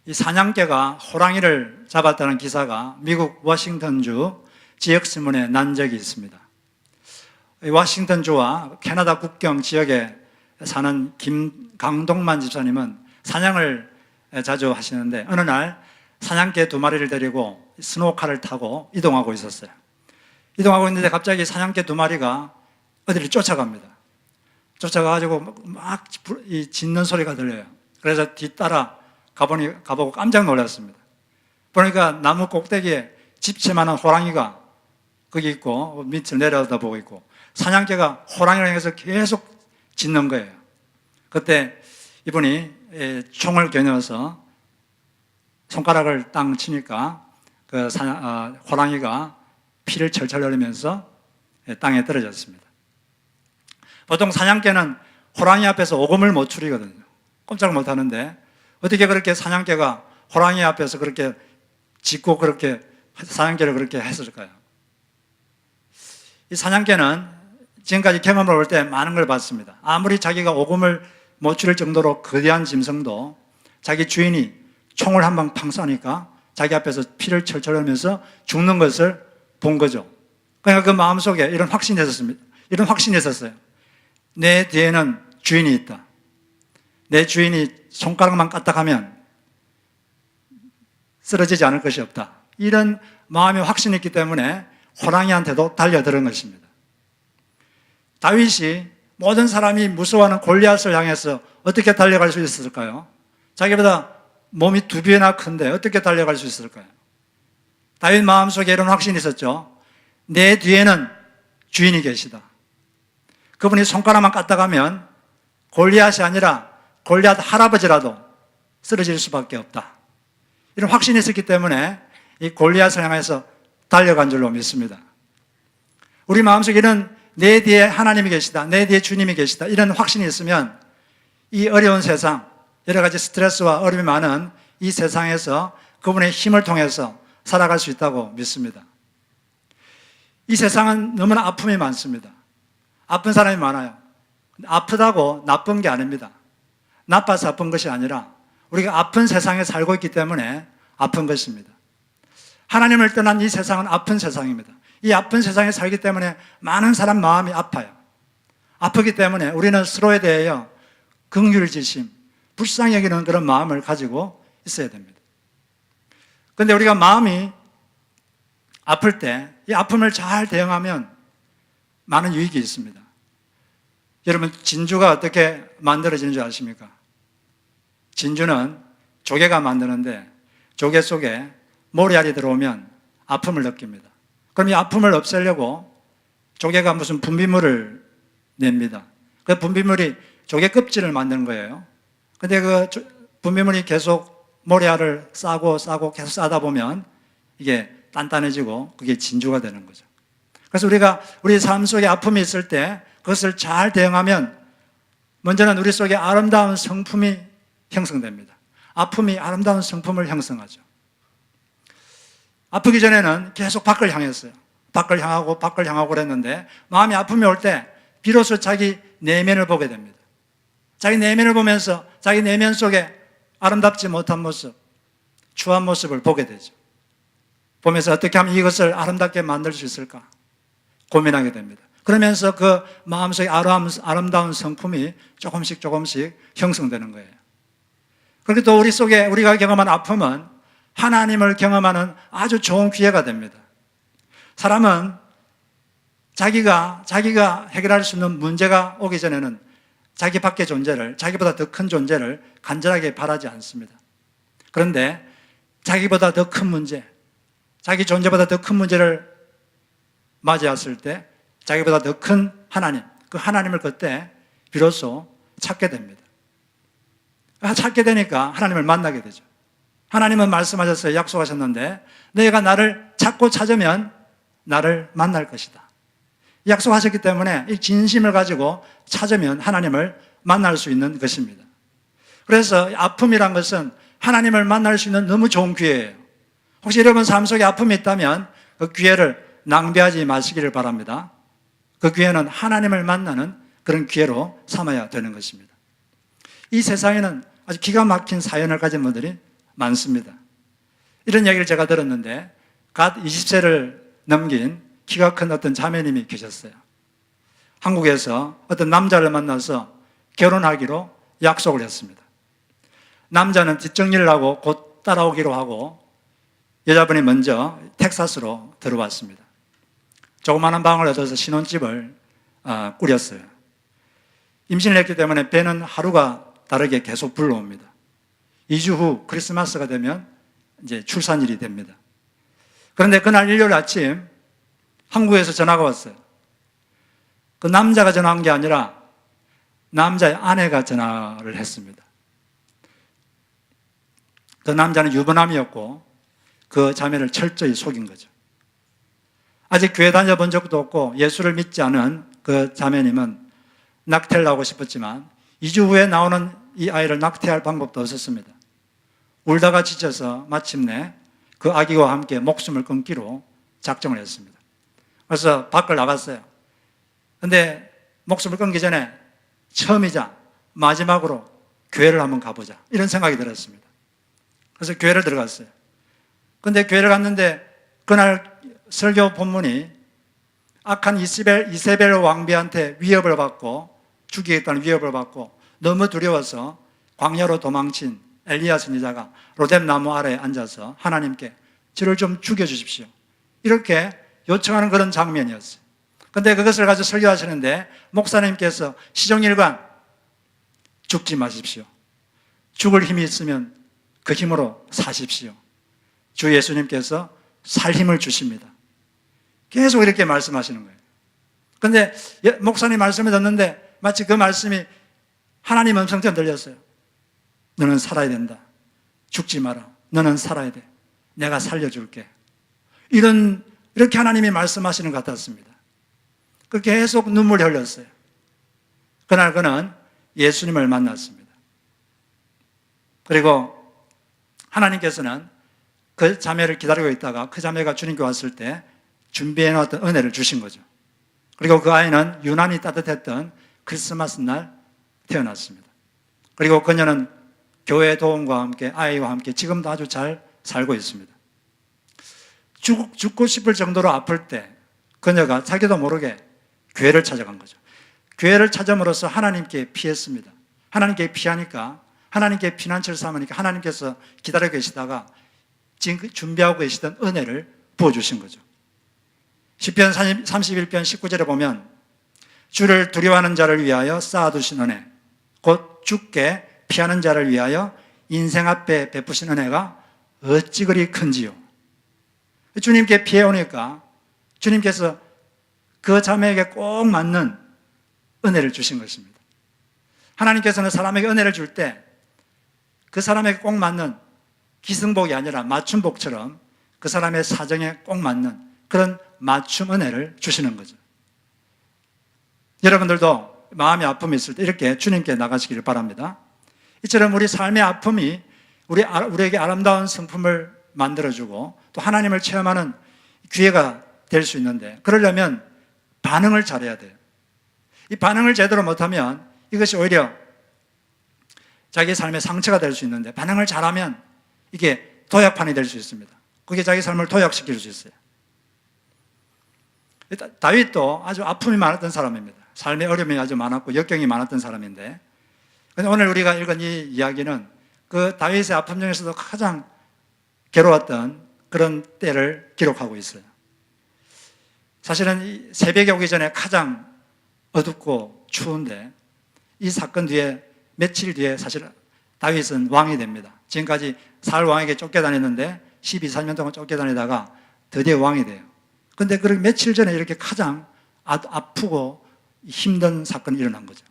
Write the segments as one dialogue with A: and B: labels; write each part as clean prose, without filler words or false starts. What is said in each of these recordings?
A: 이 사냥개가 호랑이를 잡았다는 기사가 미국 워싱턴주 지역신문에 난 적이 있습니다. 이 워싱턴주와 캐나다 국경 지역에 사는 김강동만 집사님은 사냥을 자주 하시는데 어느 날 사냥개 2마리를 데리고 스노우카를 타고 이동하고 있었어요. 이동하고 있는데 갑자기 사냥개 2마리가 어디를 쫓아갑니다. 쫓아가가지고 막 짖는 소리가 들려요. 그래서 뒤따라 가보고 깜짝 놀랐습니다. 보니까 나무 꼭대기에 집채만한 호랑이가 거기 있고 밑을 내려다보고 있고 사냥개가 호랑이를 향해서 계속 짖는 거예요. 그때 이분이 총을 겨누어서 손가락을 땅 치니까 그 호랑이가 피를 철철 흘리면서 땅에 떨어졌습니다. 보통 사냥개는 호랑이 앞에서 오금을 못 추리거든요. 꼼짝 못 하는데 어떻게 그렇게 사냥개가 호랑이 앞에서 그렇게 짖고 그렇게 사냥개를 그렇게 했을까요? 이 사냥개는 지금까지 경험을 올 때 많은 걸 봤습니다. 아무리 자기가 오금을 못 추릴 정도로 거대한 짐승도 자기 주인이 총을 한 방 팡 쏘니까 자기 앞에서 피를 철철 흘리면서 죽는 것을 본 거죠. 그러니까 그 마음속에 이런 확신이 있었습니다. 이런 확신이 있었어요. 내 뒤에는 주인이 있다. 내 주인이 손가락만 까딱하면 쓰러지지 않을 것이 없다. 이런 마음의 확신이 있기 때문에 호랑이한테도 달려들은 것입니다. 다윗이 모든 사람이 무서워하는 골리앗을 향해서 어떻게 달려갈 수 있었을까요? 자기보다 몸이 2배나 큰데 어떻게 달려갈 수 있을까요? 다윗 마음속에 이런 확신이 있었죠. 내 뒤에는 주인이 계시다. 그분이 손가락만 까딱하면 골리앗이 아니라 골리앗 할아버지라도 쓰러질 수밖에 없다. 이런 확신이 있었기 때문에 이 골리앗을 향해서 달려간 줄로 믿습니다. 우리 마음속에 이런 내 뒤에 하나님이 계시다, 내 뒤에 주님이 계시다 이런 확신이 있으면 이 어려운 세상, 여러 가지 스트레스와 어려움이 많은 이 세상에서 그분의 힘을 통해서 살아갈 수 있다고 믿습니다. 이 세상은 너무나 아픔이 많습니다. 아픈 사람이 많아요. 아프다고 나쁜 게 아닙니다. 나빠서 아픈 것이 아니라 우리가 아픈 세상에 살고 있기 때문에 아픈 것입니다. 하나님을 떠난 이 세상은 아픈 세상입니다. 이 아픈 세상에 살기 때문에 많은 사람 마음이 아파요. 아프기 때문에 우리는 서로에 대하여 긍휼지심, 불쌍히 여기는 그런 마음을 가지고 있어야 됩니다. 그런데 우리가 마음이 아플 때 이 아픔을 잘 대응하면 많은 유익이 있습니다. 여러분, 진주가 어떻게 만들어지는 줄 아십니까? 진주는 조개가 만드는데 조개 속에 모래알이 들어오면 아픔을 느낍니다. 그럼 이 아픔을 없애려고 조개가 무슨 분비물을 냅니다. 그 분비물이 조개 껍질을 만드는 거예요. 근데 그 분비물이 계속 모래알을 싸고 계속 싸다 보면 이게 단단해지고 그게 진주가 되는 거죠. 그래서 우리가 우리 삶 속에 아픔이 있을 때 그것을 잘 대응하면 먼저는 우리 속에 아름다운 성품이 형성됩니다. 아픔이 아름다운 성품을 형성하죠. 아프기 전에는 계속 밖을 향했어요. 밖을 향하고 그랬는데 마음이 아픔이 올 때 비로소 자기 내면을 보게 됩니다. 자기 내면을 보면서 자기 내면 속에 아름답지 못한 모습, 추한 모습을 보게 되죠. 보면서 어떻게 하면 이것을 아름답게 만들 수 있을까 고민하게 됩니다. 그러면서 그 마음속에 아름다운 성품이 조금씩 형성되는 거예요. 그렇게 또 우리 속에 우리가 경험한 아픔은 하나님을 경험하는 아주 좋은 기회가 됩니다. 사람은 자기가 해결할 수 있는 문제가 오기 전에는 자기 밖의 존재를, 자기보다 더 큰 존재를 간절하게 바라지 않습니다. 그런데 자기보다 더 큰 문제, 자기 존재보다 더 큰 문제를 맞이했을 때 자기보다 더 큰 하나님, 그 하나님을 그때 비로소 찾게 됩니다. 찾게 되니까 하나님을 만나게 되죠. 하나님은 말씀하셨어요. 약속하셨는데 너희가 나를 찾고 찾으면 나를 만날 것이다. 약속하셨기 때문에 이 진심을 가지고 찾으면 하나님을 만날 수 있는 것입니다. 그래서 아픔이란 것은 하나님을 만날 수 있는 너무 좋은 기회예요. 혹시 여러분 삶 속에 아픔이 있다면 그 기회를 낭비하지 마시기를 바랍니다. 그 기회는 하나님을 만나는 그런 기회로 삼아야 되는 것입니다. 이 세상에는 아주 기가 막힌 사연을 가진 분들이 많습니다. 이런 얘기를 제가 들었는데 갓 20세를 넘긴 키가 큰 어떤 자매님이 계셨어요. 한국에서 어떤 남자를 만나서 결혼하기로 약속을 했습니다. 남자는 뒷정리를 하고 곧 따라오기로 하고 여자분이 먼저 텍사스로 들어왔습니다. 조그마한 방을 얻어서 신혼집을 꾸렸어요. 임신을 했기 때문에 배는 하루가 다르게 계속 불러옵니다. 2주 후 크리스마스가 되면 이제 출산일이 됩니다. 그런데 그날 일요일 아침 한국에서 전화가 왔어요. 그 남자가 전화한 게 아니라 남자의 아내가 전화를 했습니다. 그 남자는 유부남이었고 그 자매를 철저히 속인 거죠. 아직 교회 다녀본 적도 없고 예수를 믿지 않은 그 자매님은 낙태를 하고 싶었지만 2주 후에 나오는 이 아이를 낙태할 방법도 없었습니다. 울다가 지쳐서 마침내 그 아기와 함께 목숨을 끊기로 작정을 했습니다. 그래서 밖을 나갔어요. 근데 목숨을 끊기 전에 처음이자 마지막으로 교회를 한번 가보자 이런 생각이 들었습니다. 그래서 교회를 들어갔어요. 근데 교회를 갔는데 그날 설교 본문이 악한 이세벨 왕비한테 위협을 받고 죽이겠다는 위협을 받고 너무 두려워서 광야로 도망친 엘리야 선지자가 로뎀 나무 아래에 앉아서 하나님께 저를 좀 죽여주십시오 이렇게 요청하는 그런 장면이었어요. 그런데 그것을 가지고 설교하시는데 목사님께서 시종일관 죽지 마십시오. 죽을 힘이 있으면 그 힘으로 사십시오. 주 예수님께서 살 힘을 주십니다. 계속 이렇게 말씀하시는 거예요. 그런데 목사님 말씀을 듣는데 마치 그 말씀이 하나님 음성처럼 들렸어요. 너는 살아야 된다. 죽지 마라. 너는 살아야 돼. 내가 살려줄게. 이렇게 하나님이 말씀하시는 것 같았습니다. 계속 눈물이 흘렸어요. 그날 그는 예수님을 만났습니다. 그리고 하나님께서는 그 자매를 기다리고 있다가 그 자매가 주님께 왔을 때 준비해 놓았던 은혜를 주신 거죠. 그리고 그 아이는 유난히 따뜻했던 크리스마스 날 태어났습니다. 그리고 그녀는 교회 도움과 함께 아이와 함께 지금도 아주 잘 살고 있습니다. 죽고 싶을 정도로 아플 때 그녀가 자기도 모르게 교회를 찾아간 거죠. 교회를 찾음으로써 하나님께 피했습니다. 하나님께 피하니까 하나님께 피난처를 삼으니까 하나님께서 기다리고 계시다가 지금 준비하고 계시던 은혜를 부어주신 거죠. 시편 31편 19절에 보면 주를 두려워하는 자를 위하여 쌓아두신 은혜 곧 주께 피하는 자를 위하여 인생 앞에 베푸신 은혜가 어찌 그리 큰지요. 주님께 피해오니까 주님께서 그 자매에게 꼭 맞는 은혜를 주신 것입니다. 하나님께서는 사람에게 은혜를 줄 때 그 사람에게 꼭 맞는 기승복이 아니라 맞춤복처럼 그 사람의 사정에 꼭 맞는 그런 맞춤 은혜를 주시는 거죠. 여러분들도 마음의 아픔이 있을 때 이렇게 주님께 나가시기를 바랍니다. 이처럼 우리 삶의 아픔이 우리에게 아름다운 성품을 만들어주고 또 하나님을 체험하는 기회가 될 수 있는데 그러려면 반응을 잘해야 돼요. 이 반응을 제대로 못하면 이것이 오히려 자기 삶의 상처가 될 수 있는데 반응을 잘하면 이게 도약판이 될 수 있습니다. 그게 자기 삶을 도약시킬 수 있어요. 다윗도 아주 아픔이 많았던 사람입니다. 삶의 어려움이 아주 많았고 역경이 많았던 사람인데 오늘 우리가 읽은 이 이야기는 그 다윗의 아픔 중에서도 가장 괴로웠던 그런 때를 기록하고 있어요. 사실은 새벽에 오기 전에 가장 어둡고 추운데 이 사건 뒤에 며칠 뒤에 사실 다윗은 왕이 됩니다. 지금까지 사울 왕에게 쫓겨다녔는데 12, 14년 동안 쫓겨다니다가 드디어 왕이 돼요. 그런데 그 며칠 전에 이렇게 가장 아프고 힘든 사건이 일어난 거죠.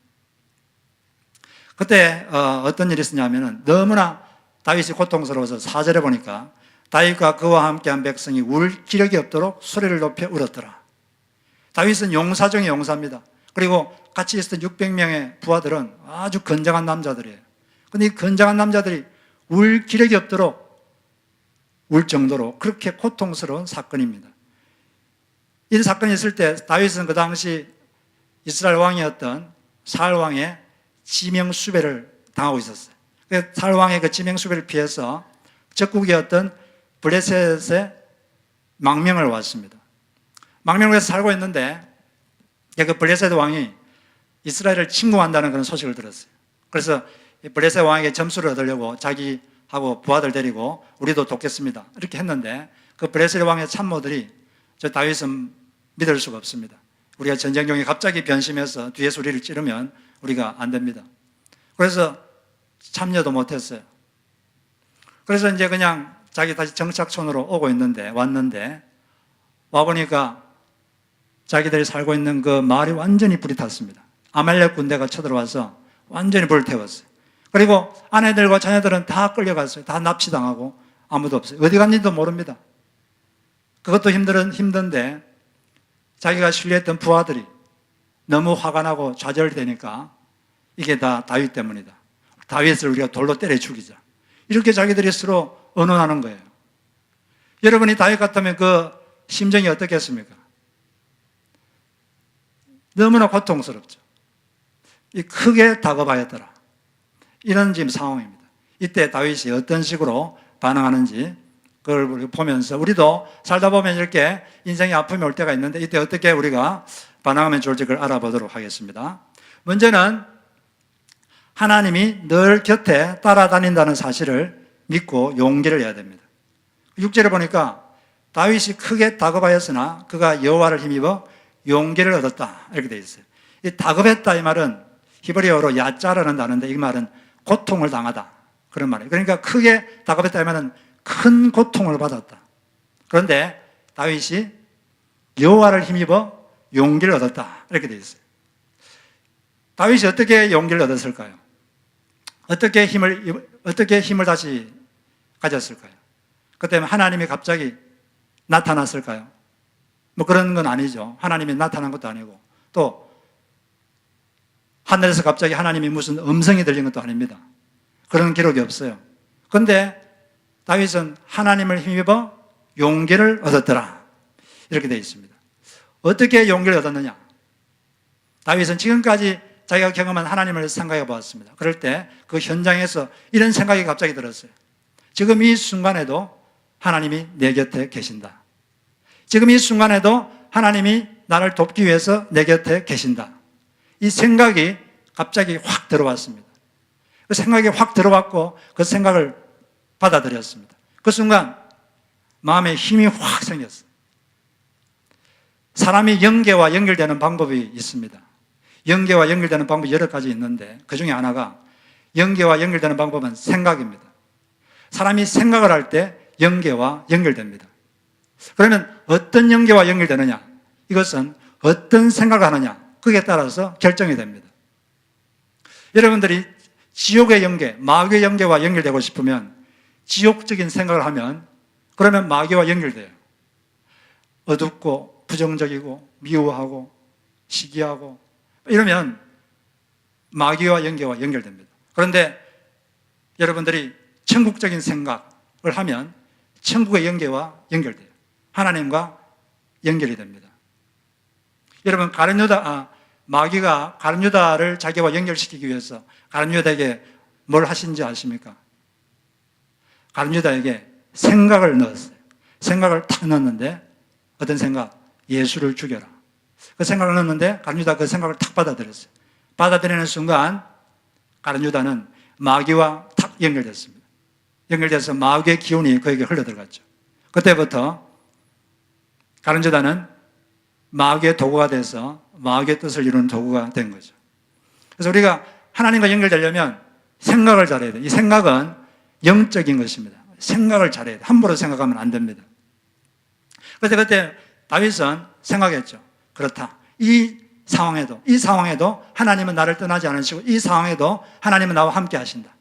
A: 그때 어떤 일이 있었냐면 너무나 다윗이 고통스러워서 4절에 보니까 다윗과 그와 함께한 백성이 울 기력이 없도록 소리를 높여 울었더라. 다윗은 용사 중의 용사입니다. 그리고 같이 있었던 600명의 부하들은 아주 건장한 남자들이에요. 그런데 이 건장한 남자들이 울 기력이 없도록 울 정도로 그렇게 고통스러운 사건입니다. 이 사건이 있을 때 다윗은 그 당시 이스라엘 왕이었던 사울 왕의 지명수배를 당하고 있었어요. 사울 왕의 그 지명수배를 피해서 적국이었던 블레셋에 망명을 왔습니다. 망명을 해서 살고 있는데 그 블레셋 왕이 이스라엘을 침공한다는 그런 소식을 들었어요. 그래서 블레셋 왕에게 점수를 얻으려고 자기하고 부하들 데리고 우리도 돕겠습니다 이렇게 했는데 그 블레셋 왕의 참모들이 저 다윗은 믿을 수가 없습니다. 우리가 전쟁중에 갑자기 변심해서 뒤에 소리를 찌르면 우리가 안 됩니다. 그래서 참여도 못했어요. 그래서 이제 그냥 자기 다시 정착촌으로 왔는데 와보니까 자기들이 살고 있는 그 마을이 완전히 불이 탔습니다. 아말렉 군대가 쳐들어와서 완전히 불을 태웠어요. 그리고 아내들과 자녀들은 다 끌려갔어요. 다 납치당하고 아무도 없어요. 어디 갔는지도 모릅니다. 그것도 힘든데 자기가 신뢰했던 부하들이 너무 화가 나고 좌절되니까 이게 다 다윗 때문이다. 다윗을 우리가 돌로 때려 죽이자. 이렇게 자기들이 서로 언언하는 거예요. 여러분이 다윗 같으면 그 심정이 어떻겠습니까? 너무나 고통스럽죠. 크게 다급하였더라. 이런 지금 상황입니다. 이때 다윗이 어떤 식으로 반응하는지 그걸 보면서 우리도 살다 보면 이렇게 인생의 아픔이 올 때가 있는데 이때 어떻게 우리가 반응하면 좋을지 그걸 알아보도록 하겠습니다. 먼저는 하나님이 늘 곁에 따라다닌다는 사실을 믿고 용기를 내야 됩니다. 6절에 보니까 다윗이 크게 다급하였으나 그가 여호와를 힘입어 용기를 얻었다 이렇게 되어 있어요. 이 다급했다 이 말은 히브리어로 야짜라는 단어인데 이 말은 고통을 당하다 그런 말이에요. 그러니까 크게 다급했다 이 말은 큰 고통을 받았다. 그런데 다윗이 여호와를 힘입어 용기를 얻었다 이렇게 되어 있어요. 다윗이 어떻게 용기를 얻었을까요? 어떻게 힘을 다시 가졌을까요? 그때 하나님이 갑자기 나타났을까요? 뭐 그런 건 아니죠. 하나님이 나타난 것도 아니고 또 하늘에서 갑자기 하나님이 무슨 음성이 들린 것도 아닙니다. 그런 기록이 없어요. 그런데 다윗은 하나님을 힘입어 용기를 얻었더라 이렇게 되어 있습니다. 어떻게 용기를 얻었느냐? 다윗은 지금까지 자기가 경험한 하나님을 생각해 보았습니다. 그럴 때 그 현장에서 이런 생각이 갑자기 들었어요. 지금 이 순간에도 하나님이 내 곁에 계신다. 지금 이 순간에도 하나님이 나를 돕기 위해서 내 곁에 계신다. 이 생각이 갑자기 확 들어왔습니다. 그 생각이 확 들어왔고 그 생각을 받아들였습니다. 그 순간 마음에 힘이 확 생겼어요. 사람이 영계와 연결되는 방법이 있습니다. 영계와 연결되는 방법이 여러 가지 있는데 그 중에 하나가 영계와 연결되는 방법은 생각입니다. 사람이 생각을 할 때 영계와 연결됩니다. 그러면 어떤 영계와 연결되느냐? 이것은 어떤 생각을 하느냐? 그에 따라서 결정이 됩니다. 여러분들이 지옥의 영계, 마귀의 영계와 연결되고 싶으면 지옥적인 생각을 하면 그러면 마귀와 연결돼요. 어둡고 부정적이고 미워하고 시기하고 이러면 마귀와 영계와 연결됩니다. 그런데 여러분들이 천국적인 생각을 하면 천국의 영계와 연결돼요. 하나님과 연결이 됩니다. 여러분 마귀가 가룟 유다를 자기와 연결시키기 위해서 가룟 유다에게 뭘 하신지 아십니까? 가룟 유다에게 생각을 넣었어요. 생각을 탁 넣었는데 어떤 생각? 예수를 죽여라. 그 생각을 넣었는데 가룟 유다가 그 생각을 탁 받아들였어요. 받아들이는 순간 가룟 유다는 마귀와 탁 연결됐습니다. 연결돼서 마귀의 기운이 그에게 흘러들어갔죠. 그때부터 가룟 유다는 마귀의 도구가 돼서 마귀의 뜻을 이루는 도구가 된 거죠. 그래서 우리가 하나님과 연결되려면 생각을 잘해야 돼요. 이 생각은 영적인 것입니다. 생각을 잘해야 돼요. 함부로 생각하면 안 됩니다. 그래서 그때 다윗은 생각했죠. 그렇다. 이 상황에도 하나님은 나를 떠나지 않으시고 이 상황에도 하나님은 나와 함께 하신다.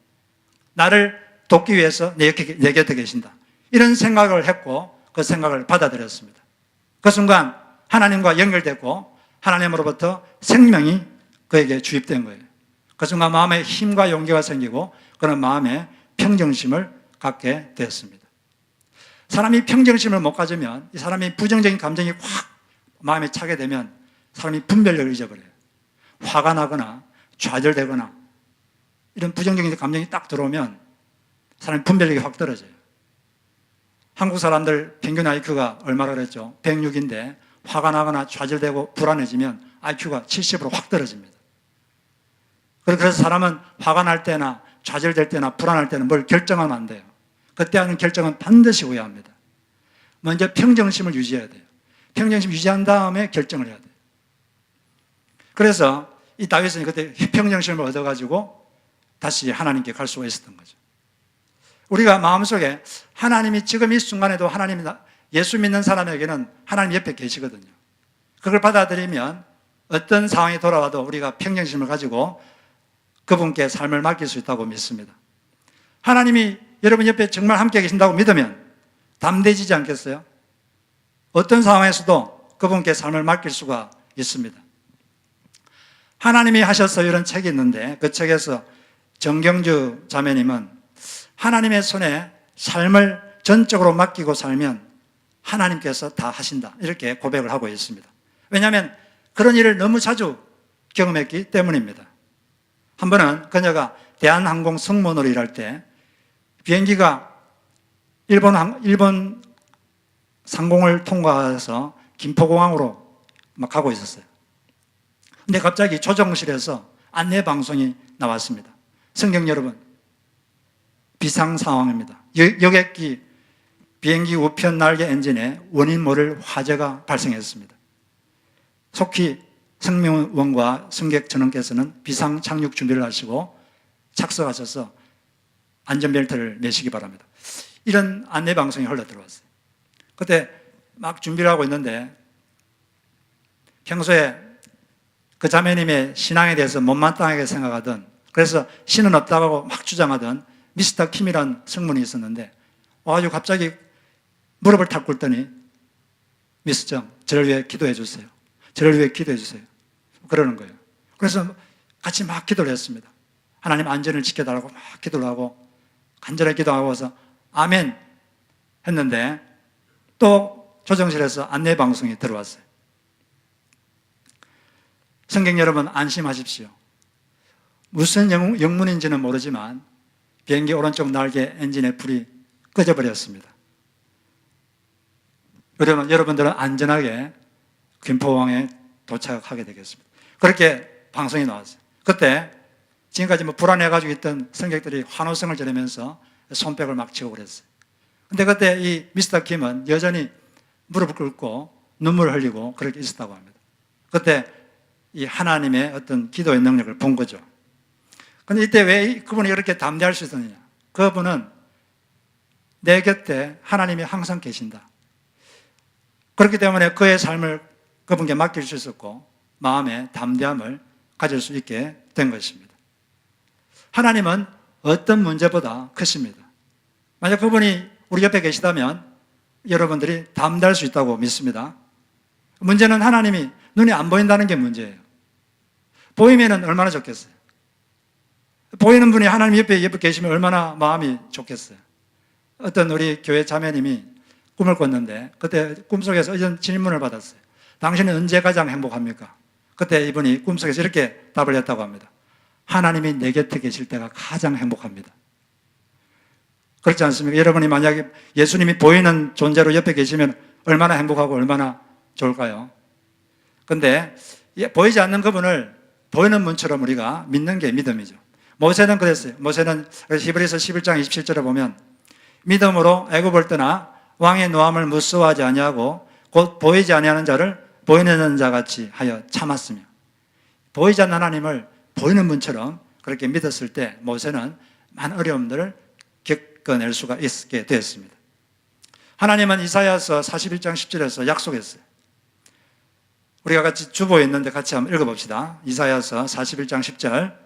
A: 나를 돕기 위해서 내 곁에 계신다. 이런 생각을 했고 그 생각을 받아들였습니다. 그 순간 하나님과 연결됐고 하나님으로부터 생명이 그에게 주입된 거예요. 그 순간 마음에 힘과 용기가 생기고 그런 마음에 평정심을 갖게 되었습니다. 사람이 평정심을 못 가지면 이 사람이 부정적인 감정이 확 마음에 차게 되면 사람이 분별력을 잊어버려요. 화가 나거나 좌절되거나 이런 부정적인 감정이 딱 들어오면 사람의 분별력이 확 떨어져요. 한국 사람들 평균 IQ가 얼마라 그랬죠? 106인데 화가 나거나 좌절되고 불안해지면 IQ가 70으로 확 떨어집니다. 그래서 사람은 화가 날 때나 좌절될 때나 불안할 때는 뭘 결정하면 안 돼요. 그때 하는 결정은 반드시 후회야 합니다. 먼저 평정심을 유지해야 돼요. 평정심 유지한 다음에 결정을 해야 돼요. 그래서 이 다윗은 그때 평정심을 얻어가지고 다시 하나님께 갈 수가 있었던 거죠. 우리가 마음속에 하나님이 지금 이 순간에도 예수 믿는 사람에게는 하나님 옆에 계시거든요. 그걸 받아들이면 어떤 상황이 돌아와도 우리가 평정심을 가지고 그분께 삶을 맡길 수 있다고 믿습니다. 하나님이 여러분 옆에 정말 함께 계신다고 믿으면 담대해지지 않겠어요? 어떤 상황에서도 그분께 삶을 맡길 수가 있습니다. 하나님이 하셨어요 이런 책이 있는데 그 책에서 정경주 자매님은 하나님의 손에 삶을 전적으로 맡기고 살면 하나님께서 다 하신다 이렇게 고백을 하고 있습니다. 왜냐하면 그런 일을 너무 자주 경험했기 때문입니다. 한 번은 그녀가 대한항공 승무원으로 일할 때 비행기가 일본 상공을 통과해서 김포공항으로 막 가고 있었어요. 근데 갑자기 조종실에서 안내 방송이 나왔습니다. 승객 여러분, 비상 상황입니다. 여객기 비행기 우편 날개 엔진에 원인 모를 화재가 발생했습니다. 속히 승무원과 승객 전원께서는 비상 착륙 준비를 하시고 착석하셔서 안전벨트를 매시기 바랍니다. 이런 안내 방송이 흘러 들어왔어요. 그때 막 준비를 하고 있는데 평소에 그 자매님의 신앙에 대해서 못마땅하게 생각하던, 그래서 신은 없다고 막 주장하던 미스터 킴이라는 승무원이 있었는데 아주 갑자기 무릎을 탁 꿇더니 미스정, 저를 위해 기도해 주세요. 저를 위해 기도해 주세요. 그러는 거예요. 그래서 같이 막 기도를 했습니다. 하나님 안전을 지켜달라고 막 기도를 하고 간절하게 기도하고서 아멘 했는데 또 조정실에서 안내 방송이 들어왔어요. 성경 여러분 안심하십시오. 무슨 영문인지는 모르지만 비행기 오른쪽 날개 엔진의 불이 꺼져버렸습니다. 그러면 여러분들은 안전하게 김포공항에 도착하게 되겠습니다. 그렇게 방송이 나왔어요. 그때 지금까지 불안해가지고 있던 승객들이 환호성을 지르면서 손뼉을 막 치고 그랬어요. 근데 그때 이 미스터 킴은 여전히 무릎을 꿇고 눈물을 흘리고 그렇게 있었다고 합니다. 그때 이 하나님의 어떤 기도의 능력을 본 거죠. 근데 이때 왜 그분이 이렇게 담대할 수 있었느냐? 그분은 내 곁에 하나님이 항상 계신다. 그렇기 때문에 그의 삶을 그분께 맡길 수 있었고 마음의 담대함을 가질 수 있게 된 것입니다. 하나님은 어떤 문제보다 크십니다. 만약 그분이 우리 옆에 계시다면 여러분들이 담대할 수 있다고 믿습니다. 문제는 하나님이 눈에 안 보인다는 게 문제예요. 보이면 얼마나 좋겠어요. 보이는 분이 하나님 옆에 계시면 얼마나 마음이 좋겠어요. 어떤 우리 교회 자매님이 꿈을 꿨는데 그때 꿈속에서 이런 질문을 받았어요. 당신은 언제 가장 행복합니까? 그때 이분이 꿈속에서 이렇게 답을 했다고 합니다. 하나님이 내 곁에 계실 때가 가장 행복합니다. 그렇지 않습니까? 여러분이 만약에 예수님이 보이는 존재로 옆에 계시면 얼마나 행복하고 얼마나 좋을까요? 근데 보이지 않는 그분을 보이는 분처럼 우리가 믿는 게 믿음이죠. 모세는 그랬어요. 모세는 히브리서 11장 27절에 보면 믿음으로 애굽을 떠나 왕의 노함을 무서워하지 아니하고 곧 보이지 아니하는 자를 보이는 자같이 하여 참았으며, 보이지 않는 하나님을 보이는 분처럼 그렇게 믿었을 때 모세는 많은 어려움들을 겪어낼 수가 있게 되었습니다. 하나님은 이사야서 41장 10절에서 약속했어요. 우리가 같이 주보에 있는데 같이 한번 읽어봅시다. 이사야서 41장 10절.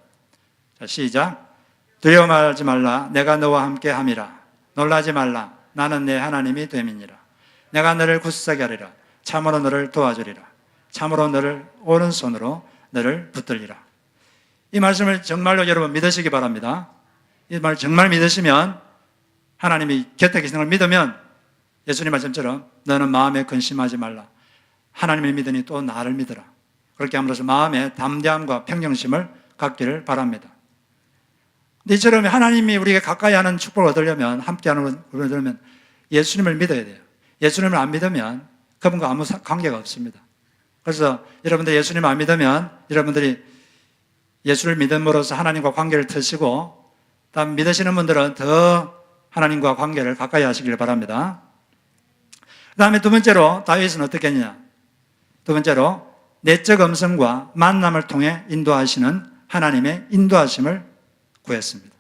A: 자, 시작. 두려워하지 말라. 내가 너와 함께 함이라. 놀라지 말라. 나는 내 하나님이 됨이니라. 내가 너를 굳세게 하리라. 참으로 너를 도와주리라. 참으로 너를 오른손으로 너를 붙들리라. 이 말씀을 정말로 여러분 믿으시기 바랍니다. 이 말 정말 믿으시면, 하나님이 곁에 계시는 걸 믿으면 예수님 말씀처럼 너는 마음에 근심하지 말라. 하나님을 믿으니 또 나를 믿으라. 그렇게 함으로써 마음에 담대함과 평정심을 갖기를 바랍니다. 근데 이처럼 하나님이 우리에게 가까이 하는 축복을 얻으려면, 함께하는 걸 얻으려면 예수님을 믿어야 돼요. 예수님을 안 믿으면 그분과 아무 관계가 없습니다. 그래서 여러분들 예수님 안 믿으면 여러분들이 예수를 믿음으로써 하나님과 관계를 트시고, 다음 믿으시는 분들은 더 하나님과 관계를 가까이 하시길 바랍니다. 그 다음에 두 번째로 다윗은 어떻게 했느냐? 두 번째로 내적 음성과 만남을 통해 인도하시는 하나님의 인도하심을 구했습니다.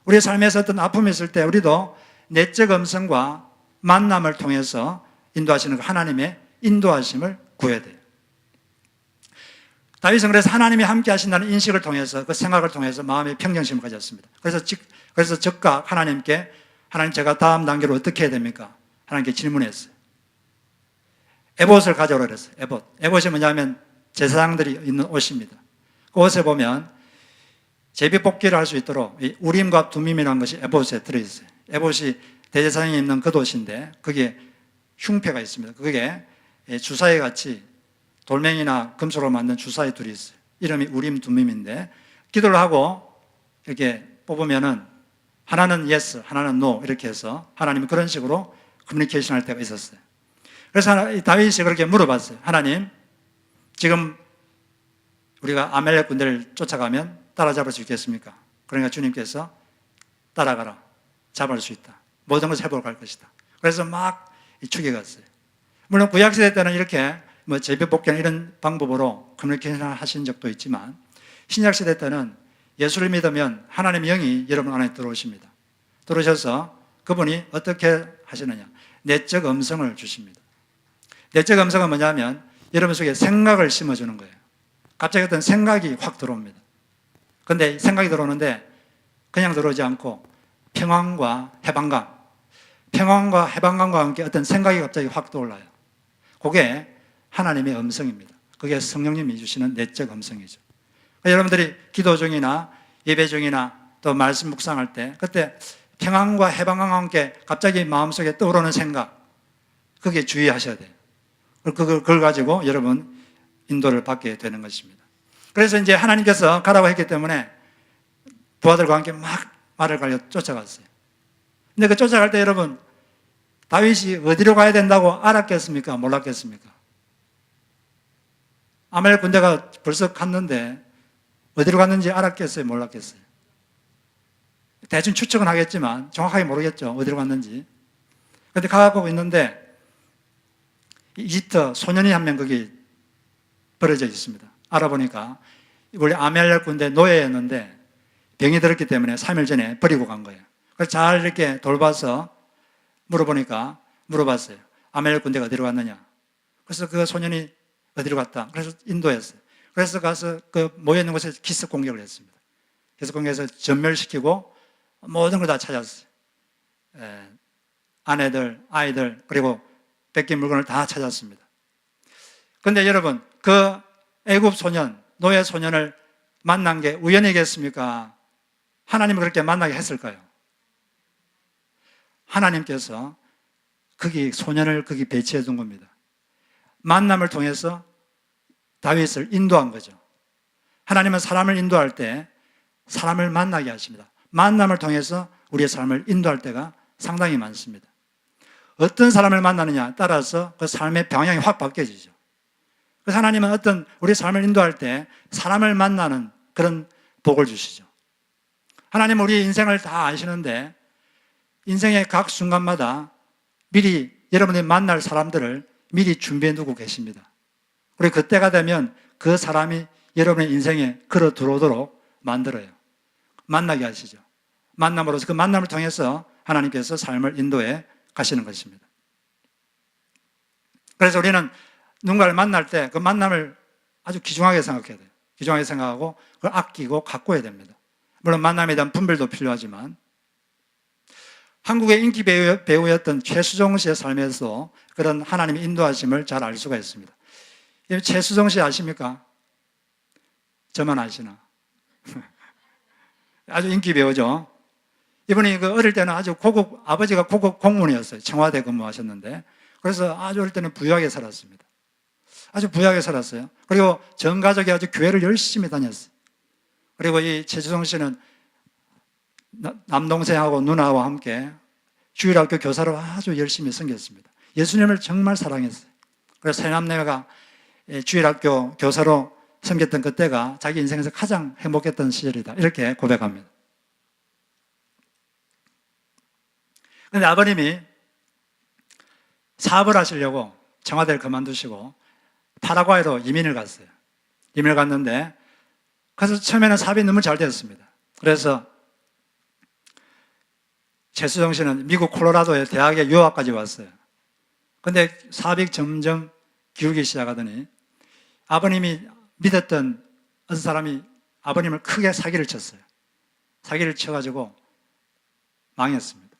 A: 우리 삶에서 어떤 아픔이 있을 때 우리도 내적 음성과 만남을 통해서 인도하시는 하나님의 인도하심을 구해야 돼요. 다윗은 그래서 하나님이 함께 하신다는 인식을 통해서, 그 생각을 통해서 마음의 평정심을 가졌습니다. 그래서 즉각 하나님께, 하나님 제가 다음 단계로 어떻게 해야 됩니까? 하나님께 질문했어요. 에봇을 가져오라 그랬어요. 에봇이 뭐냐면 제사장들이 입는 옷입니다. 그 옷에 보면 제비뽑기를 할 수 있도록 이 우림과 둠밈이라는 것이 에봇에 들어있어요. 에봇이 대제사장이 입는 겉옷인데 거기에 흉패가 있습니다. 그게 주사위 같이 돌멩이나 금속으로 만든 주사위 둘이 있어요. 이름이 우림 둠밈인데, 기도를 하고 이렇게 뽑으면은 하나는 yes, 하나는 no 이렇게 해서 하나님이 그런 식으로 커뮤니케이션 할 때가 있었어요. 그래서 다윗이 그렇게 물어봤어요. 하나님, 지금 우리가 아멜렉 군대를 쫓아가면 따라잡을 수 있겠습니까? 그러니까 주님께서 따라가라. 잡을 수 있다. 모든 것을 해보러 갈 것이다. 그래서 막 죽여갔어요. 물론 구약시대 때는 이렇게 제비뽑기나 이런 방법으로 커뮤니케이션을 하신 적도 있지만, 신약시대 때는 예수를 믿으면 하나님의 영이 여러분 안에 들어오십니다. 들어오셔서 그분이 어떻게 하시느냐? 내적 음성을 주십니다. 내적 음성은 뭐냐면 여러분 속에 생각을 심어주는 거예요. 갑자기 어떤 생각이 확 들어옵니다. 그런데 생각이 들어오는데 그냥 들어오지 않고 평안과 해방감과 함께 어떤 생각이 갑자기 확 떠올라요. 그게 하나님의 음성입니다. 그게 성령님이 주시는 내적 음성이죠. 여러분들이 기도 중이나 예배 중이나 또 말씀 묵상할 때 그때 평안과 해방감과 함께 갑자기 마음속에 떠오르는 생각, 그게 주의하셔야 돼요. 그걸 가지고 여러분 인도를 받게 되는 것입니다. 그래서 이제 하나님께서 가라고 했기 때문에 부하들과 함께 막 말을 갈려 쫓아갔어요. 근데 그 쫓아갈 때 여러분, 다윗이 어디로 가야 된다고 알았겠습니까? 몰랐겠습니까? 아멜렉 군대가 벌써 갔는데 어디로 갔는지 알았겠어요? 몰랐겠어요? 대충 추측은 하겠지만 정확하게 모르겠죠. 어디로 갔는지. 그런데 가고 있는데 이집트 소년이 한 명 거기 버려져 있습니다. 알아보니까 원래 아멜렉 군대 노예였는데 병이 들었기 때문에 3일 전에 버리고 간 거예요. 그래서 잘 이렇게 돌봐서 물어봤어요. 아멜렉 군대가 어디로 갔느냐? 그래서 그 소년이 어디로 갔다? 그래서 인도했어요. 그래서 가서 그 모여있는 곳에 기습 공격을 했습니다. 기습 공격해서 전멸시키고 모든 걸 다 찾았어요. 아내들, 아이들, 그리고 뺏긴 물건을 다 찾았습니다. 그런데 여러분, 그 애굽 소년, 노예 소년을 만난 게 우연이겠습니까? 하나님은 그렇게 만나게 했을까요? 하나님께서 소년을 거기 배치해 둔 겁니다. 만남을 통해서 다윗을 인도한 거죠. 하나님은 사람을 인도할 때 사람을 만나게 하십니다. 만남을 통해서 우리의 삶을 인도할 때가 상당히 많습니다. 어떤 사람을 만나느냐 따라서 그 삶의 방향이 확 바뀌어지죠. 그래서 하나님은 우리 삶을 인도할 때 사람을 만나는 그런 복을 주시죠. 하나님은 우리 인생을 다 아시는데 인생의 각 순간마다 미리 여러분이 만날 사람들을 미리 준비해 두고 계십니다. 그리고 그때가 되면 그 사람이 여러분의 인생에 걸어 들어오도록 만들어요. 만나게 하시죠. 만남으로서 그 만남을 통해서 하나님께서 삶을 인도해 가시는 것입니다. 그래서 우리는 누군가를 만날 때 그 만남을 아주 귀중하게 생각해야 돼요. 귀중하게 생각하고 그걸 아끼고 가꿔야 됩니다. 물론 만남에 대한 분별도 필요하지만 한국의 인기 배우였던 최수종 씨의 삶에서 그런 하나님의 인도하심을 잘 알 수가 있습니다. 최수종 씨 아십니까? 저만 아시나? 아주 인기 배우죠. 이분이 어릴 때는 아주 아버지가 고급 공무원이었어요. 청와대 근무하셨는데. 그래서 아주 어릴 때는 부유하게 살았습니다. 아주 부유하게 살았어요. 그리고 전 가족이 아주 교회를 열심히 다녔어요. 그리고 이 최수종 씨는 남동생하고 누나와 함께 주일학교 교사로 아주 열심히 섬겼습니다. 예수님을 정말 사랑했어요. 그래서 세 남매가 주일학교 교사로 섬겼던 그때가 자기 인생에서 가장 행복했던 시절이다. 이렇게 고백합니다. 그런데 아버님이 사업을 하시려고 청와대를 그만두시고 파라과이로 이민을 갔어요. 이민을 갔는데 그래서 처음에는 사업이 너무 잘 되었습니다. 그래서 최수정 씨는 미국 콜로라도의 대학에 유학까지 왔어요. 근데 사업이 점점 기울기 시작하더니 아버님이 믿었던 어떤 사람이 아버님을 크게 사기를 쳤어요. 사기를 쳐가지고 망했습니다.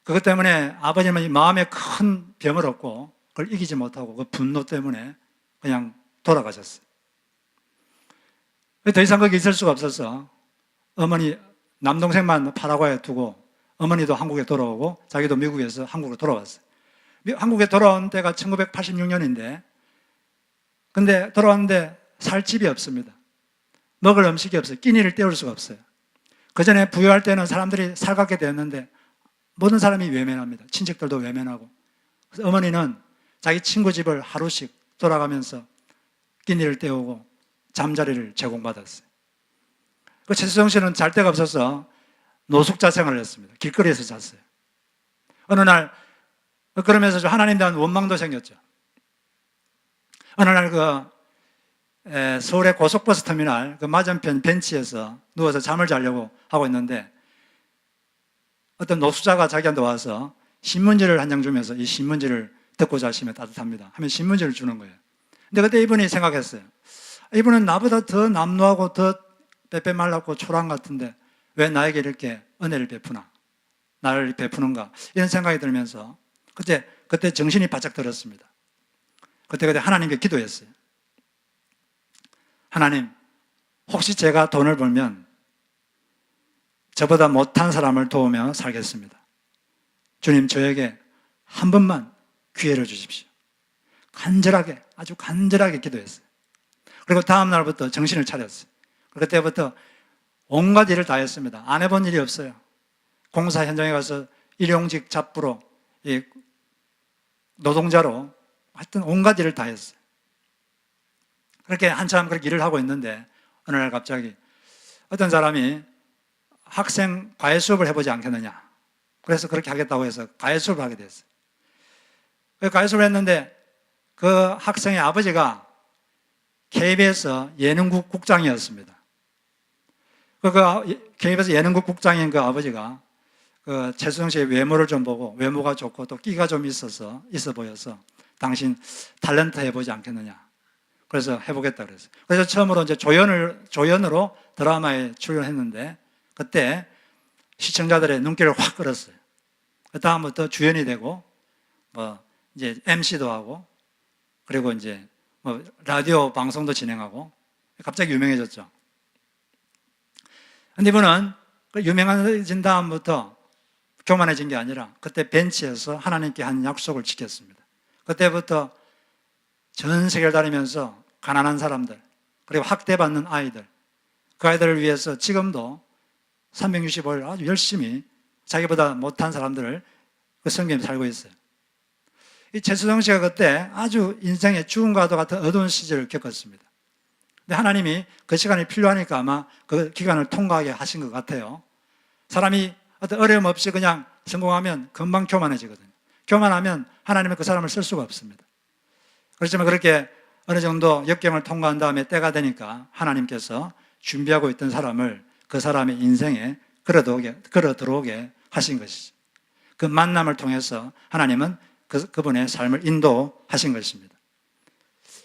A: 그것 때문에 아버님은 마음에 큰 병을 얻고 그걸 이기지 못하고 그 분노 때문에 그냥 돌아가셨어요. 더 이상 거기 있을 수가 없어서 어머니 남동생만 파라과이에 두고 어머니도 한국에 돌아오고 자기도 미국에서 한국으로 돌아왔어요. 한국에 돌아온 때가 1986년인데 근데 돌아왔는데 살 집이 없습니다. 먹을 음식이 없어요. 끼니를 때울 수가 없어요. 그 전에 부유할 때는 사람들이 살갑게 되었는데 모든 사람이 외면합니다. 친척들도 외면하고. 그래서 어머니는 자기 친구 집을 하루씩 돌아가면서 끼니를 때우고 잠자리를 제공받았어요. 그 최수정 씨는 잘 데가 없어서 노숙자 생활을 했습니다. 길거리에서 잤어요. 어느 날 그러면서 하나님에 대한 원망도 생겼죠. 어느 날 서울의 고속버스 터미널 그 맞은편 벤치에서 누워서 잠을 자려고 하고 있는데 어떤 노숙자가 자기한테 와서 신문지를 한 장 주면서 이 신문지를 듣고 자시면 따뜻합니다 하면 신문지를 주는 거예요. 근데 그때 이분이 생각했어요. 이분은 나보다 더 남루하고 더 빼빼 말랐고 초라한 것 같은데 왜 나에게 이렇게 은혜를 베푸나? 나를 베푸는가? 이런 생각이 들면서 그때 정신이 바짝 들었습니다. 그때 하나님께 기도했어요. 하나님, 혹시 제가 돈을 벌면 저보다 못한 사람을 도우며 살겠습니다. 주님, 저에게 한 번만 기회를 주십시오. 간절하게, 아주 간절하게 기도했어요. 그리고 다음 날부터 정신을 차렸어요. 그때부터 온갖 일을 다 했습니다. 안 해본 일이 없어요. 공사 현장에 가서 일용직 잡부로 노동자로 하여튼 온갖 일을 다 했어요. 그렇게 한참 그렇게 일을 하고 있는데 어느 날 갑자기 어떤 사람이 학생 과외 수업을 해보지 않겠느냐. 그래서 그렇게 하겠다고 해서 과외 수업을 하게 됐어요. 과외 수업을 했는데 그 학생의 아버지가 KBS 예능국 국장이었습니다. KBS 예능국 국장인 그 아버지가 최수정 씨의 외모를 좀 보고 외모가 좋고 또 끼가 좀 있어 보여서 당신 탤런트 해보지 않겠느냐. 그래서 해보겠다 그랬어요. 그래서 처음으로 이제 조연으로 드라마에 출연했는데 그때 시청자들의 눈길을 확 끌었어요. 그 다음부터 주연이 되고 이제 MC도 하고 그리고 이제 라디오 방송도 진행하고 갑자기 유명해졌죠. 근데 이분은 유명해진 다음부터 교만해진 게 아니라 그때 벤치에서 하나님께 한 약속을 지켰습니다. 그때부터 전 세계를 다니면서 가난한 사람들 그리고 학대받는 아이들 그 아이들을 위해서 지금도 365일 아주 열심히 자기보다 못한 사람들을 섬기며 살고 있어요. 이 최수정 씨가 그때 아주 인생의 죽음과도 같은 어두운 시절을 겪었습니다. 근데 하나님이 그 시간이 필요하니까 아마 그 기간을 통과하게 하신 것 같아요. 사람이 어떤 어려움 없이 그냥 성공하면 금방 교만해지거든요. 교만하면 하나님은 그 사람을 쓸 수가 없습니다. 그렇지만 그렇게 어느 정도 역경을 통과한 다음에 때가 되니까 하나님께서 준비하고 있던 사람을 그 사람의 인생에 걸어 들어오게 하신 것이죠. 그 만남을 통해서 하나님은 그분의 삶을 인도하신 것입니다.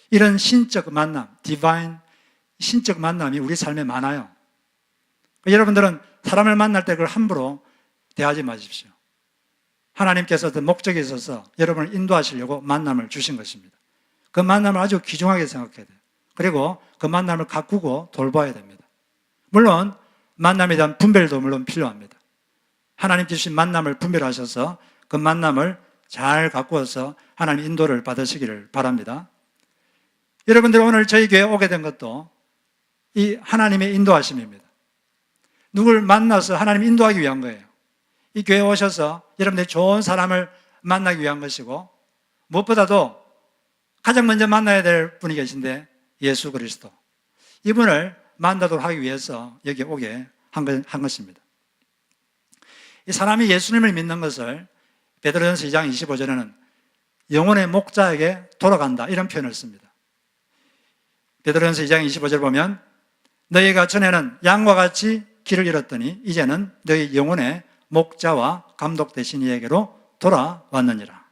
A: 이런 신적 만남, 디바인 신적 만남이 우리 삶에 많아요. 여러분들은 사람을 만날 때 그걸 함부로 대하지 마십시오. 하나님께서 어떤 목적이 있어서 여러분을 인도하시려고 만남을 주신 것입니다. 그 만남을 아주 귀중하게 생각해야 돼요. 그리고 그 만남을 가꾸고 돌봐야 됩니다. 물론 만남에 대한 분별도 물론 필요합니다. 하나님 주신 만남을 분별하셔서 그 만남을 잘 가꾸어서 하나님 인도를 받으시기를 바랍니다. 여러분들 오늘 저희 교회에 오게 된 것도 이 하나님의 인도하심입니다. 누굴 만나서 하나님 인도하기 위한 거예요. 이 교회에 오셔서 여러분들이 좋은 사람을 만나기 위한 것이고, 무엇보다도 가장 먼저 만나야 될 분이 계신데 예수 그리스도, 이분을 만나도록 하기 위해서 여기 오게 한 것입니다. 이 사람이 예수님을 믿는 것을 베드로전서 2장 25절에는 영혼의 목자에게 돌아간다, 이런 표현을 씁니다. 베드로전서 2장 25절 보면 너희가 전에는 양과 같이 길을 잃었더니 이제는 너희 영혼의 목자와 감독 되신 이에게로 돌아왔느니라.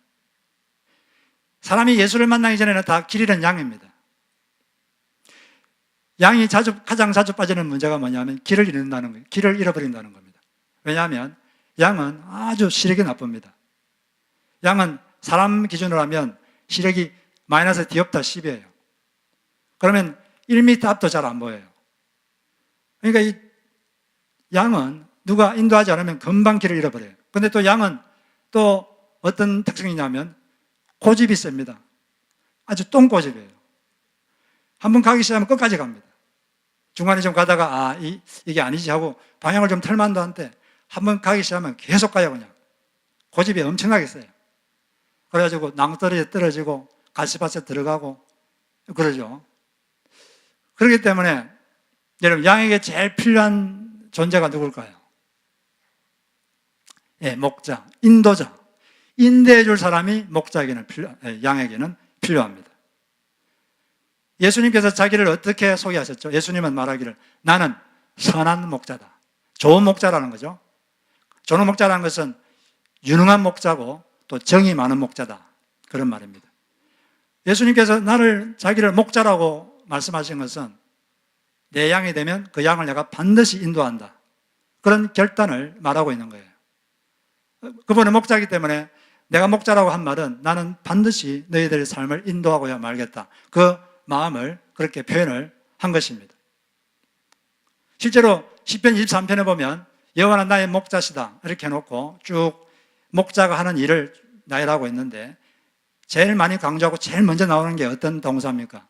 A: 사람이 예수를 만나기 전에는 다 길 잃은 양입니다. 양이 가장 자주 빠지는 문제가 뭐냐면 길을 잃는다는 거예요. 길을 잃어버린다는 겁니다. 왜냐하면 양은 아주 시력이 나쁩니다. 양은 사람 기준으로 하면 시력이 마이너스 디옵터 10이에요. 그러면 1m 앞도 잘 안 보여요. 그러니까 이 양은 누가 인도하지 않으면 금방 길을 잃어버려요. 근데 또 양은 또 어떤 특징이냐면 고집이 셉니다. 아주 똥고집이에요. 한번 가기 시작하면 끝까지 갑니다. 중간에 좀 가다가 이게 아니지 하고 방향을 좀 틀만도 한데 한번 가기 시작하면 계속 가요. 그냥 고집이 엄청나게 세요. 그래가지고 낭떠러지에 떨어지고 가시밭에 들어가고 그러죠. 그렇기 때문에 여러분, 양에게 제일 필요한 존재가 누굴까요? 예, 목자, 인도자. 인도해 줄 사람이 양에게는 필요합니다. 예수님께서 자기를 어떻게 소개하셨죠? 예수님은 말하기를 나는 선한 목자다. 좋은 목자라는 거죠. 좋은 목자라는 것은 유능한 목자고 또 정이 많은 목자다, 그런 말입니다. 예수님께서 자기를 목자라고 말씀하신 것은 내 양이 되면 그 양을 내가 반드시 인도한다, 그런 결단을 말하고 있는 거예요. 그분은 목자이기 때문에 내가 목자라고 한 말은 나는 반드시 너희들의 삶을 인도하고야 말겠다, 그 마음을 그렇게 표현을 한 것입니다. 실제로 시편 23편에 보면 여호와는 나의 목자시다 이렇게 해놓고 쭉 목자가 하는 일을 나열하고 있는데 제일 많이 강조하고 제일 먼저 나오는 게 어떤 동사입니까?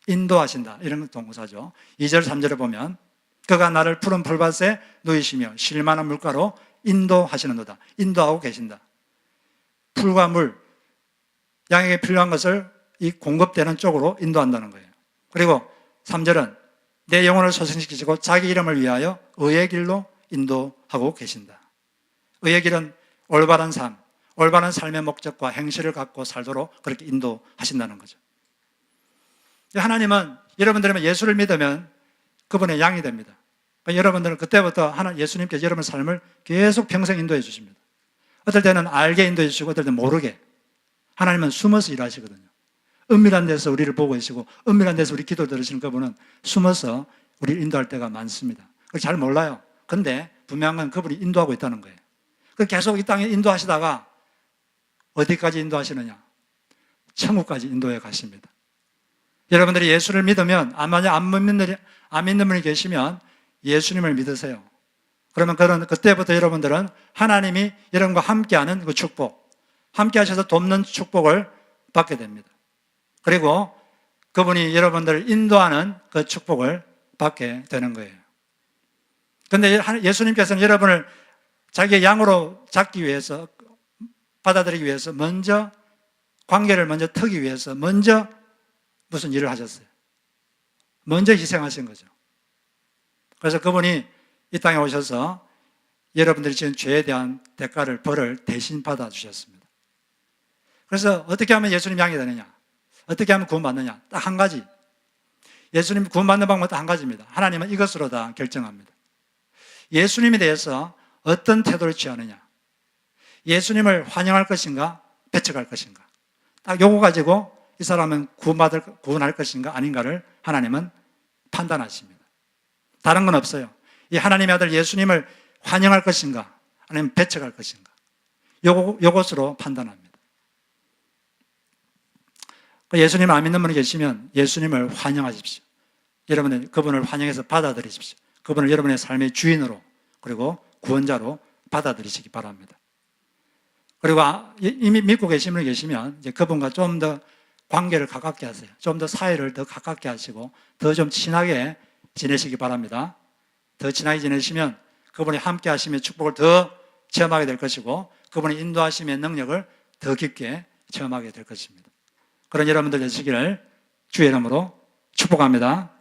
A: 인도하신다, 이런 동사죠. 2절 3절에 보면 그가 나를 푸른 풀밭에 누이시며 쉴만한 물가로 인도하시는도다. 인도하고 계신다. 풀과 물, 양에게 필요한 것을 이 공급되는 쪽으로 인도한다는 거예요. 그리고 3절은 내 영혼을 소생시키시고 자기 이름을 위하여 의의 길로 인도하고 계신다. 의의 길은 올바른 삶, 올바른 삶의 목적과 행실을 갖고 살도록 그렇게 인도하신다는 거죠. 하나님은 여러분들이 예수를 믿으면 그분의 양이 됩니다. 여러분들은 그때부터 예수님께서 여러분의 삶을 계속 평생 인도해 주십니다. 어떨 때는 알게 인도해 주시고 어떨 때는 모르게. 하나님은 숨어서 일하시거든요. 은밀한 데서 우리를 보고 계시고 은밀한 데서 우리 기도 들으시는 그분은 숨어서 우리를 인도할 때가 많습니다. 그걸 잘 몰라요. 근데 분명한 건 그분이 인도하고 있다는 거예요. 계속 이 땅에 인도하시다가 어디까지 인도하시느냐? 천국까지 인도해 가십니다. 여러분들이 예수를 믿으면, 만약 안 믿는 분이 계시면 예수님을 믿으세요. 그러면 그때부터 여러분들은 하나님이 여러분과 함께하는 그 축복, 함께 하셔서 돕는 축복을 받게 됩니다. 그리고 그분이 여러분들을 인도하는 그 축복을 받게 되는 거예요. 그런데 예수님께서는 여러분을 자기의 양으로 잡기 위해서, 받아들이기 위해서 먼저 관계를 먼저 트기 위해서 먼저 무슨 일을 하셨어요? 먼저 희생하신 거죠. 그래서 그분이 이 땅에 오셔서 여러분들이 지은 죄에 대한 대가를, 벌을 대신 받아주셨습니다. 그래서 어떻게 하면 예수님 양이 되느냐? 어떻게 하면 구원받느냐? 딱 한 가지. 예수님 구원받는 방법은 딱 한 가지입니다. 하나님은 이것으로 다 결정합니다. 예수님에 대해서 어떤 태도를 취하느냐? 예수님을 환영할 것인가? 배척할 것인가? 딱 요거 가지고 이 사람은 구원할 것인가 아닌가를 하나님은 판단하십니다. 다른 건 없어요. 이 하나님의 아들 예수님을 환영할 것인가 아니면 배척할 것인가, 요것으로 판단합니다. 예수님을 안 믿는 분이 계시면 예수님을 환영하십시오. 여러분은 그분을 환영해서 받아들이십시오. 그분을 여러분의 삶의 주인으로 그리고 구원자로 받아들이시기 바랍니다. 그리고 이미 믿고 계신 분이 계시면 이제 그분과 좀 더 관계를 가깝게 하세요. 좀 더 사이를 더 가깝게 하시고 더 좀 친하게 지내시기 바랍니다. 더 친하게 지내시면 그분이 함께 하시며 축복을 더 체험하게 될 것이고 그분의 인도하심의 능력을 더 깊게 체험하게 될 것입니다. 그런 여러분들 되시기를 주의 이름으로 축복합니다.